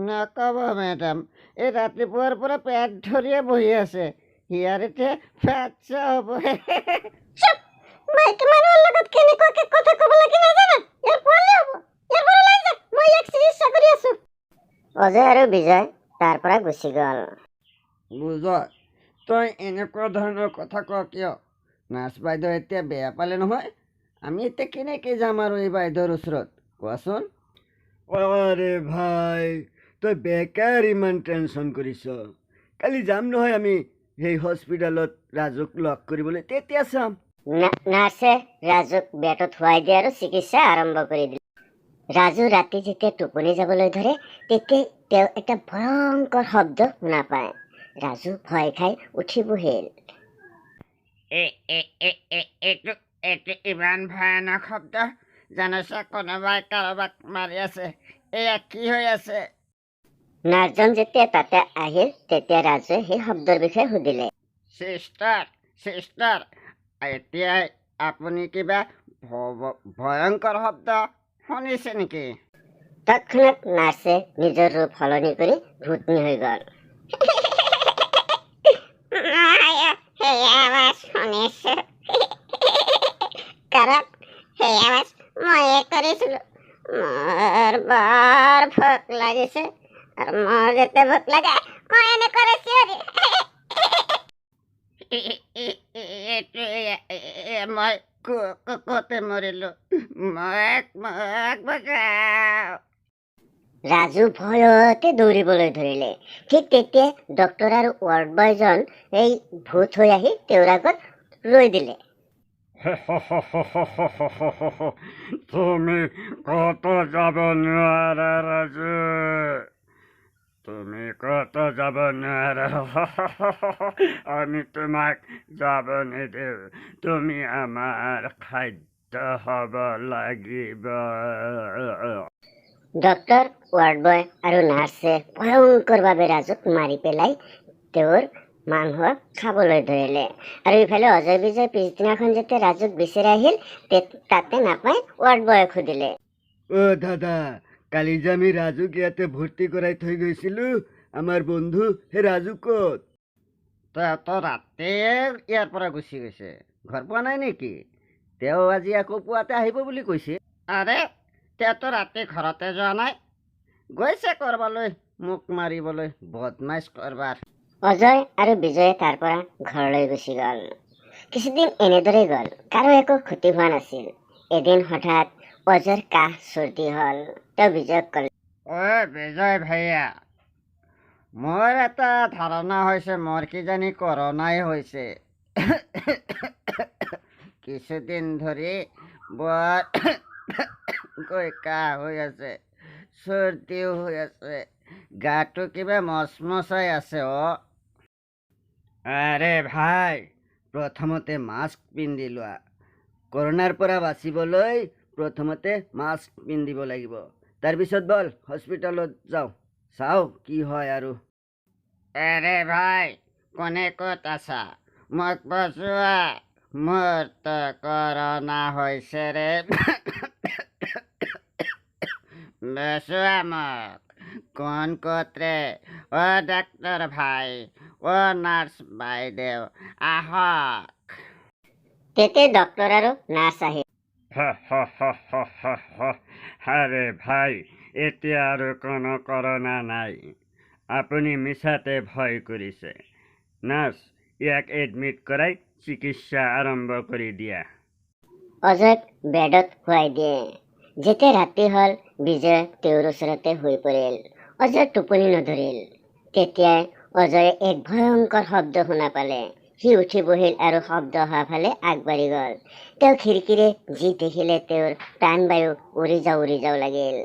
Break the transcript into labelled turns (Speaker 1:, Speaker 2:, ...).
Speaker 1: নক'ব মেডাম, এই ৰাতিপুৱাৰ পৰা পেট ধৰিয়ে বহি আছে। ইয়াৰ এতিয়া ফ্ৰেকচাৰ হ'ব।
Speaker 2: মাইকী মানুহৰ লগত কেনেকুৱাকে কথা ক'ব লাগে নাজানা? ইয়াৰ পোৱালি হ'ব। ইয়াৰ পৰা লৈ যা, মই ইয়াক চিকিৎসা কৰি আছো। অজয় আৰু বিজয় তাৰ পৰা গুচি গ'ল।
Speaker 1: বুজয়, তই এনেকুৱা ধৰণৰ কথা ক কিয়? নাৰ্ছ বাইদেউ এতিয়া বেয়া পালে নহয়। আমি এতিয়া কেনেকৈ যাম আৰু এই বাইদেউৰ ওচৰত কোৱাচোন?
Speaker 3: আৰে ভাই, তই বেকাৰ ইমান টেনশ্যন কৰিছ। কালি যাম নহয় আমি সেই হস্পিটেলত ৰাজুক লগ কৰিবলৈ, তেতিয়া চাম।
Speaker 2: নাৰ্ছে ৰাজুক বেটত শুৱাই দিয়ে আৰু চিকিৎসা আৰম্ভ কৰি দিলে। ৰাজু ৰাতি যেতিয়া টোপনি যাবলৈ ধৰে তেতিয়াই তেওঁ এটা ভয়ংকৰ শব্দ শুনা পায়। ৰাজু ভয় খাই উঠি বহিল।
Speaker 1: এইটো ইমান ভয়ানক শব্দ, জানোচা কোনোবাই কাৰোবাক মাৰি আছে। এয়া কি হৈ আছে?
Speaker 2: নাৰ্ছজন যেতিয়া তাতে আহিল তেতিয়া ৰাজুৱে সেই শব্দৰ বিষয়ে সুধিলে।
Speaker 1: চিষ্টাৰ, এতিয়াই আপুনি কিবা ভয়ংকৰ শব্দ শুনিছে নেকি?
Speaker 2: তৎক্ষণাত নাৰ্ছে নিজৰ ৰূপ সলনি কৰি ভূতনি হৈ গ'ল। কাৰণ সেই আৱাজ ময়ে কৰিছিলো। মোৰ বৰ ভোক লাগিছে আৰু মোৰ যেতিয়া ভোক লাগে মই এনে কৰিছো।
Speaker 1: মই ক'তে মৰিলো, মোক বচাও।
Speaker 2: ৰাজু ভয়তে দৌৰিবলৈ ধৰিলে। ঠিক তেতিয়া ডক্টৰ আৰু ৱাৰ্ড বয়জন এই ভূত হৈ আহি তেওঁৰ আগত ৰৈ দিলে।
Speaker 3: তুমি কত যাব নোৱাৰা ৰাজু, তুমি কত যাব নোৱাৰা। আমি তোমাক যাব নিদিওঁ, তুমি আমাৰ খাদ্য হ'ব লাগিব।
Speaker 2: ডক্টৰ, ৱাৰ্ড বয় আৰু নাৰ্ছে ভয়ংকৰভাৱে ৰাজুক মাৰি পেলাই তেওঁৰ মাংস খাবলৈ ধৰিলে। আৰু ইফালে অজয় বিজয় পিছদিনাখন যেতিয়া ৰাজুক বিচাৰি আহিল তাতে নাপাই ৱাৰ্ড বয়ক সুধিলে।
Speaker 3: অ' দাদা, কালি যে আমি ৰাজুক ইয়াতে ভৰ্তি কৰাই থৈ গৈছিলো, আমাৰ বন্ধু সেই ৰাজু ক'ত?
Speaker 1: তই ৰাতি ইয়াৰ পৰা গুচি গৈছে, ঘৰ পোৱা নাই নেকি? তেওঁ আজি আকৌ পুৱাতে আহিব বুলি কৈছে। আৰে, তেওঁতো ৰাতি ঘৰতে যোৱা নাই, গৈছে কৰবালৈ মোক মাৰিবলৈ, বদমাইছ কৰবাৰ।
Speaker 2: অজয় আৰু বিজয়ে তাৰ পৰা ঘৰলৈ গুচি গ'ল। কিছুদিন এনেদৰেই গ'ল, কাৰো একো ক্ষতি হোৱা নাছিল। এদিন হঠাৎ অজয়ৰ কাহ চৰ্দি হ'ল। তেওঁ বিজয়ক ক'লে,
Speaker 1: অ' বিজয় ভাইয়া, মোৰ এটা ধাৰণা হৈছে মোৰ কিজানি কৰোণাই হৈছে। কিছুদিন ধৰি বৰ কাহ হৈ আছে, চৰ্দিও হৈ আছে, গাটো কিবা মচমচাই আছে।
Speaker 3: আৰে ভাই, প্ৰথমতে মাস্ক পিন্ধি লোৱা। কৰোণাৰ পৰা বাচিবলৈ প্ৰথমতে মাস্ক পিন্ধিব লাগিব, তাৰপিছত বল হস্পিটেলত যাওঁ, চাওঁ কি হয় আৰু।
Speaker 1: আৰে ভাই, কোনে ক'ত আছা? মোক বচোৱা, মোৰতো কৰোণা হৈছে ৰে। বচোৱা মোক, কোন ক'ত ৰে? অ' ডাক্তৰ ভাই, অ' নাৰ্ছ বাইদেউ, আহক।
Speaker 2: তেতিয়া ডক্টৰ আৰু নাৰ্ছ আহিল।
Speaker 3: আৰে ভাই, এতিয়া আৰু কোনো কৰোণা নাই, আপুনি মিছাতে ভয় কৰিছে। নাৰ্ছ, ইয়াক এডমিট কৰাই চিকিৎসা আৰম্ভ কৰি দিয়া।
Speaker 2: অজয়ক বেডত শুৱাই দিয়ে। যেতিয়া ৰাতি হ'ল বিজয় তেওঁৰ ওচৰতে শুই পৰিল। অজয়ৰ টোপনি নধৰিল। তেতিয়াই অজয়ে এক ভয়ংকৰ শব্দ শুনা পালে। সি উঠি বহিল আৰু শব্দ অহা ফালে আগবাঢ়ি গ'ল। তেওঁ খিৰিকীৰে যি দেখিলে তেওঁৰ প্ৰাণবায়ু উৰি যাওঁ লাগিল।